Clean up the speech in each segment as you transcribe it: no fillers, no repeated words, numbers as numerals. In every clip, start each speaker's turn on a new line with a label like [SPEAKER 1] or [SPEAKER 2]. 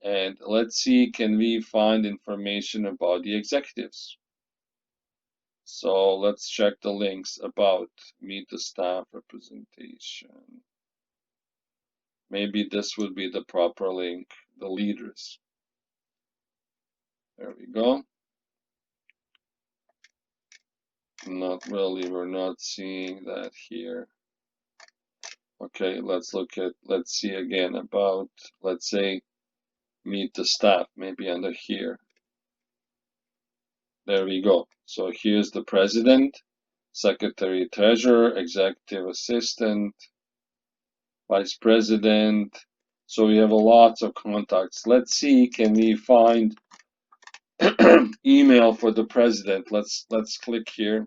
[SPEAKER 1] And let's see, can we find information about the executives? So let's check the links about meet the staff representation. Maybe this would be the proper link, the leaders. There we go. Not really, we're not seeing that here. Okay, let's see again about, let's say, meet the staff, maybe under here. There we go. So here's the president, secretary treasurer, executive assistant, vice president. So we have lots of contacts. Let's see, can we find email for the president? Let's click here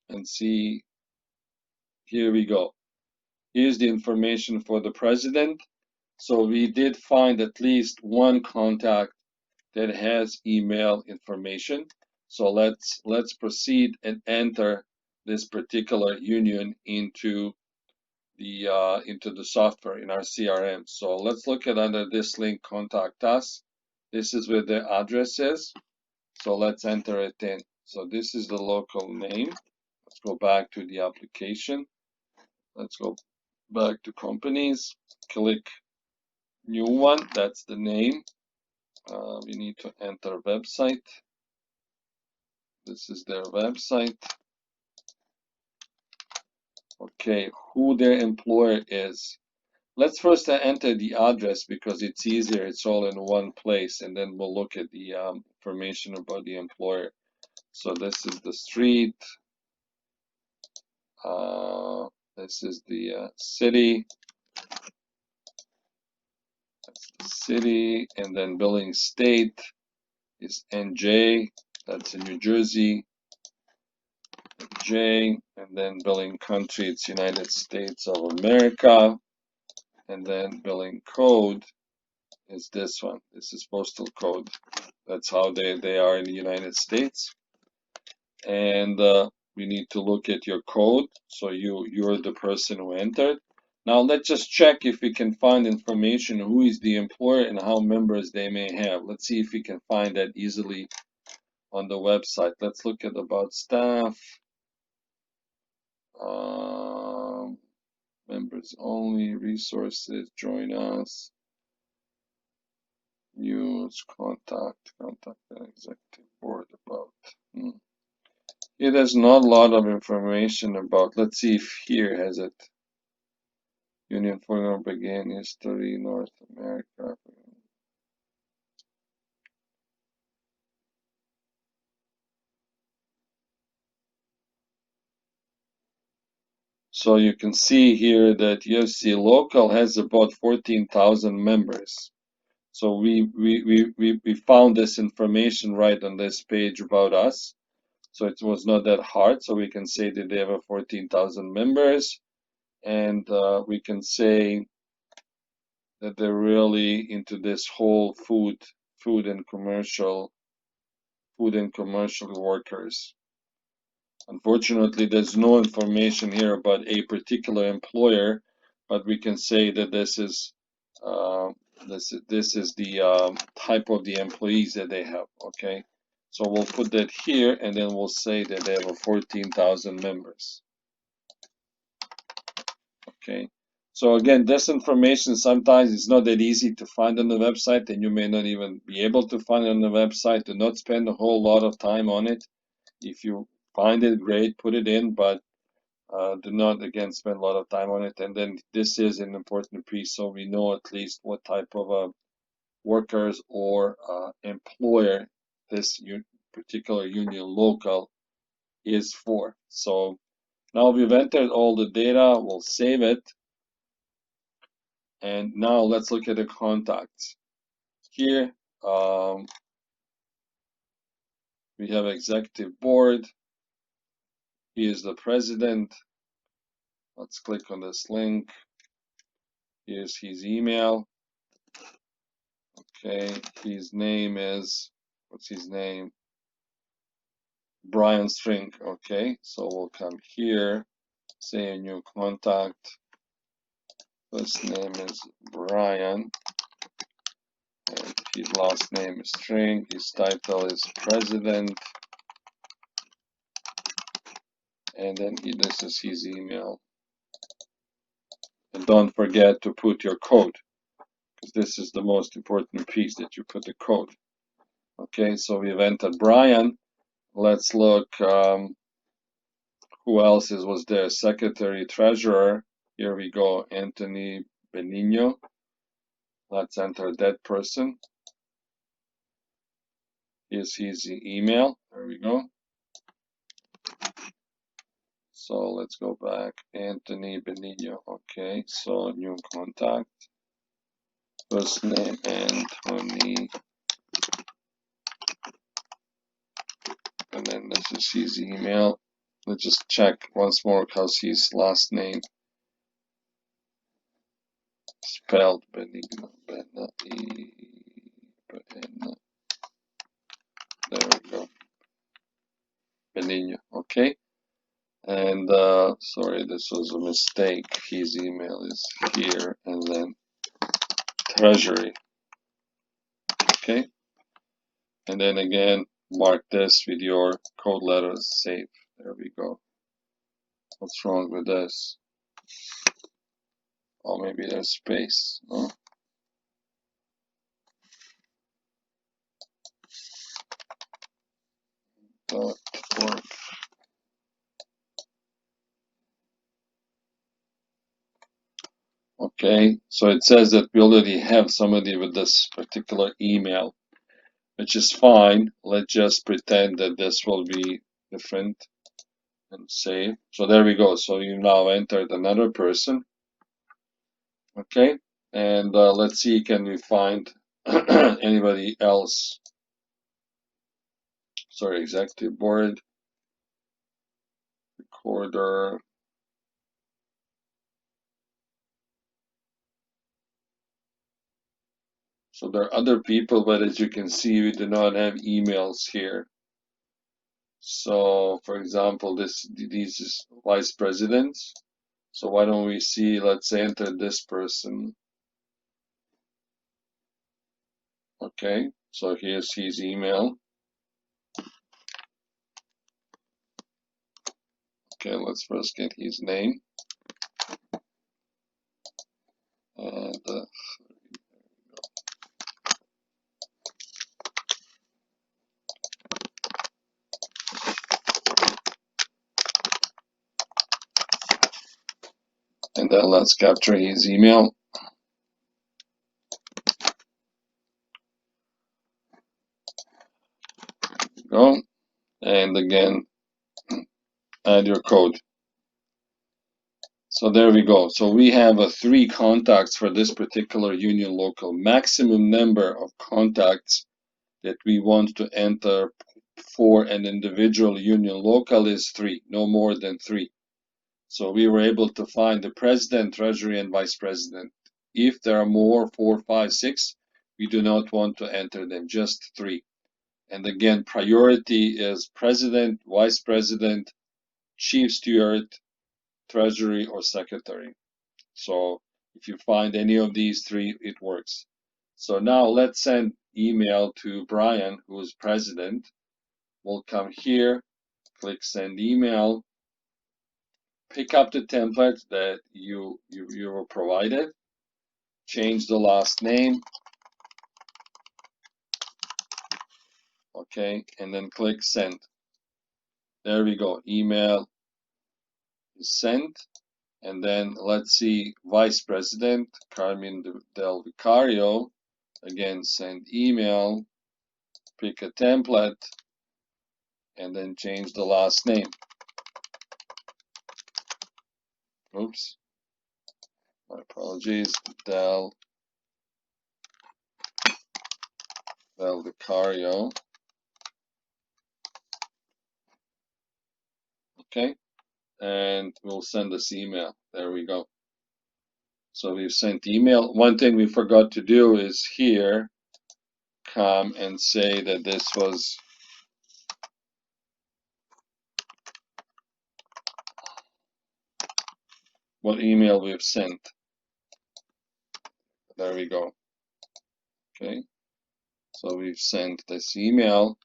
[SPEAKER 1] and see. Here we go. Here's the information for the president. So we did find at least one contact that has email information. So let's proceed and enter this particular union into the software in our CRM. So let's look at under this link, contact us. This is where the address is. So let's enter it in. So this is the local name. Let's go back to the application. Let's go back to companies. Click new one. That's the name. We need to enter website. This is their website. Okay, who their employer is. Let's first enter the address because it's easier. It's all in one place, and then we'll look at the information about the employer. So this is the street. This is the city. That's the city, and then billing state is NJ. That's in New Jersey. J, and then billing country, it's United States of America, and then billing code is this one. This is postal code. That's how they are in the United States. And we need to look at your code. So you're the person who entered. Now let's just check if we can find information who is the employer and how members they may have. Let's see if we can find that easily on the website. Let's look at about staff. Members only, resources, join us, news, contact an executive board about. It has not a lot of information about. Let's see if here has it. Union Formula began history, North America. So you can see here that UFC local has about 14,000 members. So we found this information right on this page about us. So it was not that hard. So we can say that they have 14,000 members, and we can say that they're really into this whole food and commercial workers. Unfortunately, there's no information here about a particular employer, but we can say that this is the type of the employees that they have. Okay, so we'll put that here, and then we'll say that they have 14,000 members. Okay, so again, this information sometimes is not that easy to find on the website, and you may not even be able to find it on the website. Do not spend a whole lot of time on it. If you find it, great, put it in, but do not, again, spend a lot of time on it. And then this is an important piece, so we know at least what type of workers or employer this particular union local is for. So now we've entered all the data, we'll save it. And now let's look at the contacts. Here we have executive board. He is the president. Let's click on this link. Here's his email. Okay, his name is, what's his name? Brian String. Okay, so we'll come here, say a new contact. First name is Brian. His last name is string. His title is president. And then this is his email. And don't forget to put your code, because this is the most important piece, that you put the code. Okay, so we've entered Brian. Let's look who else was there. Secretary Treasurer. Here we go, Anthony Benigno. Let's enter that person. Here's his email. There we go. So let's go back. Anthony Benigno. Okay, so new contact. First name Anthony. And then this is his email. Let's just check once more how's his last name spelled. Benigno. There we go. Benigno. Okay. And sorry, this was a mistake. His email is here, and then Treasury. Okay. And then again, mark this with your code letters. Save. There we go. What's wrong with this? Oh, maybe there's space. Oh. .org. Okay, so it says that we already have somebody with this particular email, which is fine. Let's just pretend that this will be different and save. So there we go. So you now entered another person. Okay, and let's see, can we find anybody else? Sorry, executive board, recorder. So there are other people, but as you can see, we do not have emails here. So, for example, these is vice presidents. So why don't we see, let's enter this person. Okay, so here's his email. Okay, let's first get his name. And then let's capture his email. Go. And again, add your code. So there we go. So we have 3 contacts for this particular union local. Maximum number of contacts that we want to enter for an individual union local is 3, no more than 3. So we were able to find the president, treasury, and vice president. If there are more, 4, 5, 6, we do not want to enter them, just 3. And again, priority is president, vice president, chief steward, treasury, or secretary. So if you find any of these 3, it works. So now let's send email to Brian, who is president. We'll come here, click send email, pick up the template that you were provided, change the last name, okay, and then click send. There we go, email is sent. And then let's see, Vice President Carmen Del Vicario, again send email, pick a template, and then change the last name. Oops, my apologies. Del Vicario. Okay, and we'll send this email. There we go. So we've sent email. One thing we forgot to do is here come and say that this was what email we've sent. There we go. Okay. So we've sent this email,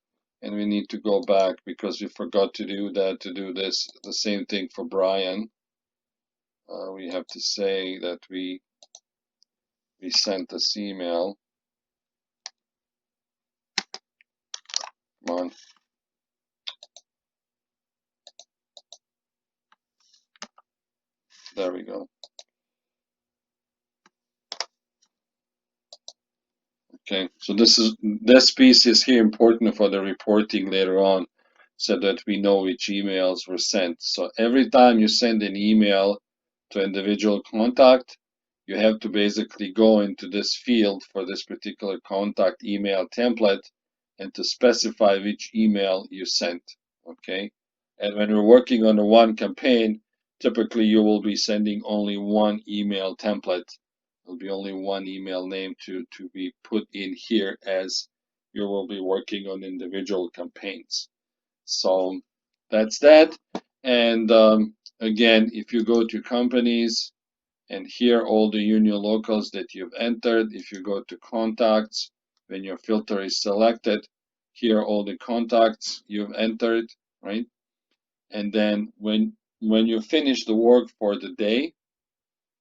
[SPEAKER 1] and we need to go back because we forgot to do that, to do this, the same thing for Brian. We have to say that we sent this email. Come on. There we go. Okay, so this piece is here important for the reporting later on, so that we know which emails were sent. So every time you send an email to individual contact, you have to basically go into this field for this particular contact email template and to specify which email you sent. Okay, and when we're working on a one campaign, typically you will be sending only one email template. There'll be only one email name to be put in here as you will be working on individual campaigns. So that's that. And again, if you go to companies and here all the union locals that you've entered, if you go to contacts, when your filter is selected, here all the contacts you've entered, right? And then when you finish the work for the day,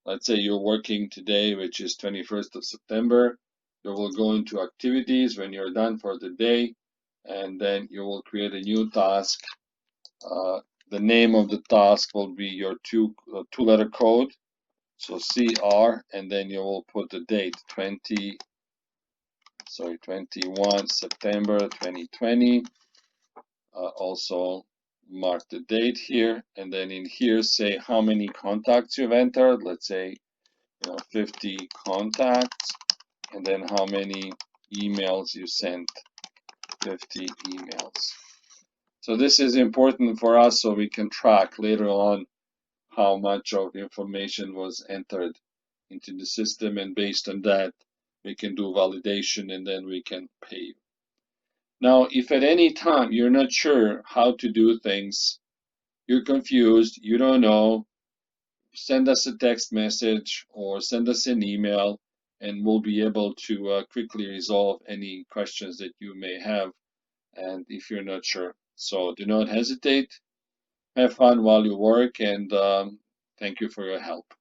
[SPEAKER 1] let's say you're working today, which is 21st of September, you will go into activities when you're done for the day, and then you will create a new task. The name of the task will be your two-letter code, so CR, and then you will put the date 21 September 2020. Also mark the date here, and then in here say how many contacts you've entered. Let's say 50 contacts, and then how many emails you sent. 50 emails. So this is important for us so we can track later on how much of information was entered into the system, and based on that we can do validation and then we can pay you. Now, if at any time you're not sure how to do things, you're confused, you don't know, send us a text message or send us an email, and we'll be able to quickly resolve any questions that you may have, and if you're not sure. So do not hesitate. Have fun while you work, and thank you for your help.